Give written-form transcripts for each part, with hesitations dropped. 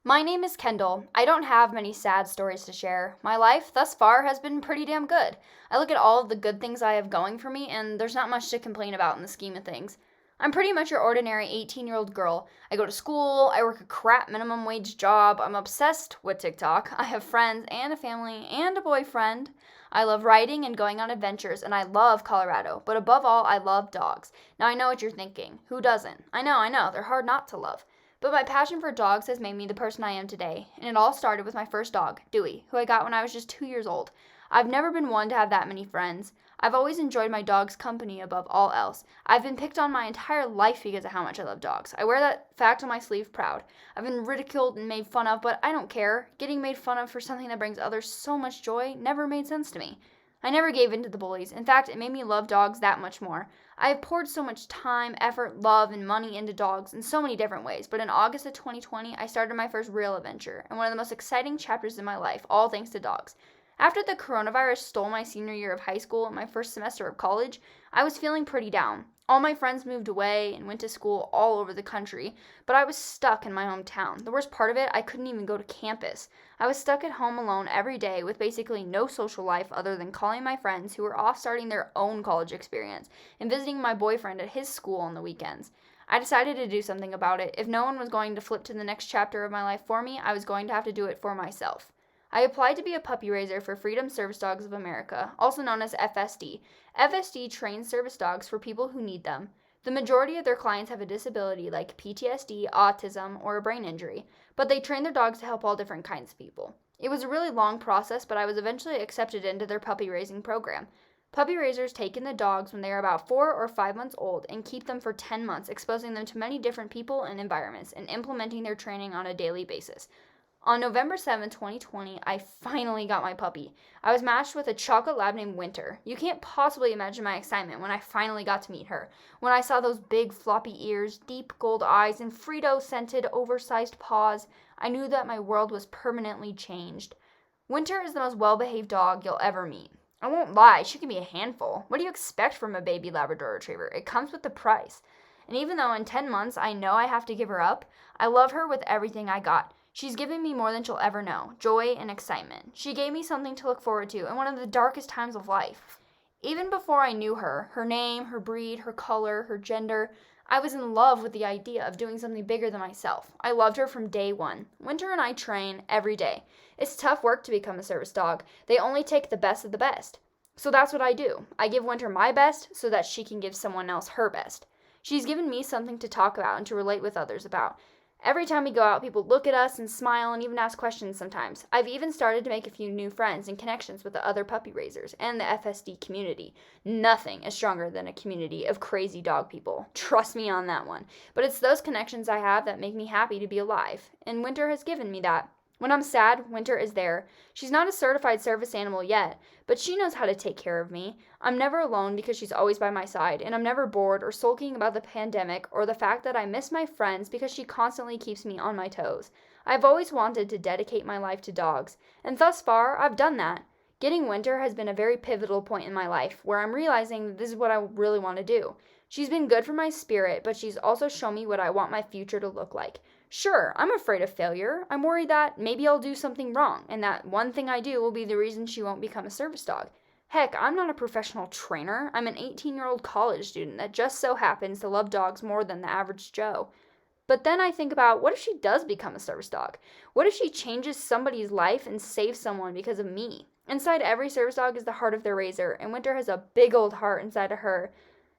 My name is Kendall. I don't have many sad stories to share. My life thus far has been pretty damn good. I look at all of the good things I have going for me, and there's not much to complain about in the scheme of things. I'm pretty much your ordinary 18-year-old girl. I go to school, I work a crap minimum wage job, I'm obsessed with TikTok, I have friends and a family and a boyfriend. I love writing and going on adventures, and I love Colorado, but above all, I love dogs. Now I know what you're thinking. Who doesn't? I know, they're hard not to love. But my passion for dogs has made me the person I am today, and it all started with my first dog, Dewey, who I got when I was just 2 years old. I've never been one to have that many friends. I've always enjoyed my dog's company above all else. I've been picked on my entire life because of how much I love dogs. I wear that fact on my sleeve proud. I've been ridiculed and made fun of, but I don't care. Getting made fun of for something that brings others so much joy never made sense to me. I never gave in to the bullies. In fact, it made me love dogs that much more. I have poured so much time, effort, love, and money into dogs in so many different ways, but in August of 2020, I started my first real adventure, and one of the most exciting chapters in my life, all thanks to dogs. After the coronavirus stole my senior year of high school and my first semester of college, I was feeling pretty down. All my friends moved away and went to school all over the country, but I was stuck in my hometown. The worst part of it, I couldn't even go to campus. I was stuck at home alone every day with basically no social life other than calling my friends who were off starting their own college experience and visiting my boyfriend at his school on the weekends. I decided to do something about it. If no one was going to flip to the next chapter of my life for me, I was going to have to do it for myself. I applied to be a puppy raiser for Freedom Service Dogs of America, also known as FSD. FSD trains service dogs for people who need them. The majority of their clients have a disability like PTSD, autism, or a brain injury, but they train their dogs to help all different kinds of people. It was a really long process, but I was eventually accepted into their puppy raising program. Puppy raisers take in the dogs when they are about 4 or 5 months old and keep them for 10 months, exposing them to many different people and environments and implementing their training on a daily basis. On November 7, 2020, I finally got my puppy. I was matched with a chocolate lab named Winter. You can't possibly imagine my excitement when I finally got to meet her. When I saw those big floppy ears, deep gold eyes, and Frito-scented oversized paws, I knew that my world was permanently changed. Winter is the most well-behaved dog you'll ever meet. I won't lie, she can be a handful. What do you expect from a baby Labrador Retriever? It comes with the price. And even though in 10 months I know I have to give her up, I love her with everything I got. She's given me more than she'll ever know, joy and excitement. She gave me something to look forward to in one of the darkest times of life. Even before I knew her name, her breed, her color, her gender, I was in love with the idea of doing something bigger than myself. I loved her from day one. Winter and I train every day. It's tough work to become a service dog. They only take the best of the best. So that's what I do. I give Winter my best so that she can give someone else her best. She's given me something to talk about and to relate with others about. Every time we go out, people look at us and smile and even ask questions sometimes. I've even started to make a few new friends and connections with the other puppy raisers and the FSD community. Nothing is stronger than a community of crazy dog people. Trust me on that one. But it's those connections I have that make me happy to be alive. And Winter has given me that. When I'm sad, Winter is there. She's not a certified service animal yet, but she knows how to take care of me. I'm never alone because she's always by my side, and I'm never bored or sulking about the pandemic or the fact that I miss my friends because she constantly keeps me on my toes. I've always wanted to dedicate my life to dogs, and thus far, I've done that. Getting Winter has been a very pivotal point in my life where I'm realizing that this is what I really want to do. She's been good for my spirit, but she's also shown me what I want my future to look like. Sure, I'm afraid of failure. I'm worried that maybe I'll do something wrong, and that one thing I do will be the reason she won't become a service dog. Heck, I'm not a professional trainer. I'm an 18-year-old college student that just so happens to love dogs more than the average Joe. But then I think about, what if she does become a service dog? What if she changes somebody's life and saves someone because of me? Inside every service dog is the heart of their raiser, and Winter has a big old heart inside of her.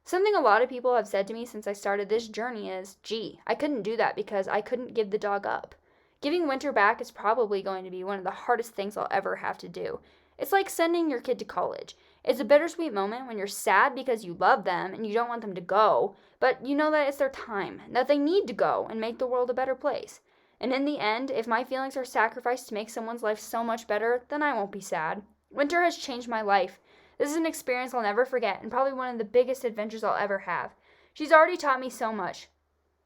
Something a lot of people have said to me since I started this journey is, gee, I couldn't do that because I couldn't give the dog up. Giving Winter back is probably going to be one of the hardest things I'll ever have to do. It's like sending your kid to college. It's a bittersweet moment when you're sad because you love them and you don't want them to go, but you know that it's their time, that they need to go and make the world a better place. And in the end, if my feelings are sacrificed to make someone's life so much better, then I won't be sad. Winter has changed my life. This is an experience I'll never forget and probably one of the biggest adventures I'll ever have. She's already taught me so much.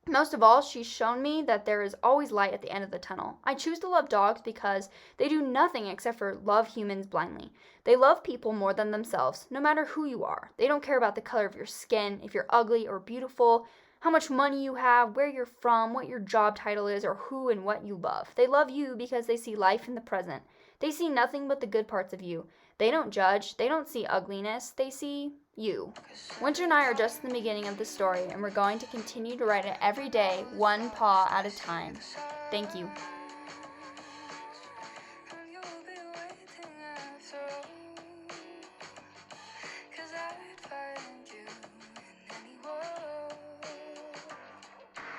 Most of all, she's shown me that there is always light at the end of the tunnel. I choose to love dogs because they do nothing except for love humans blindly. They love people more than themselves, no matter who you are. They don't care about the color of your skin, if you're ugly or beautiful, how much money you have, where you're from, what your job title is, or who and what you love. They love you because they see life in the present. They see nothing but the good parts of you. They don't judge. They don't see ugliness. They see you. Winter and I are just in the beginning of the story, and we're going to continue to write it every day, one paw at a time. Thank you.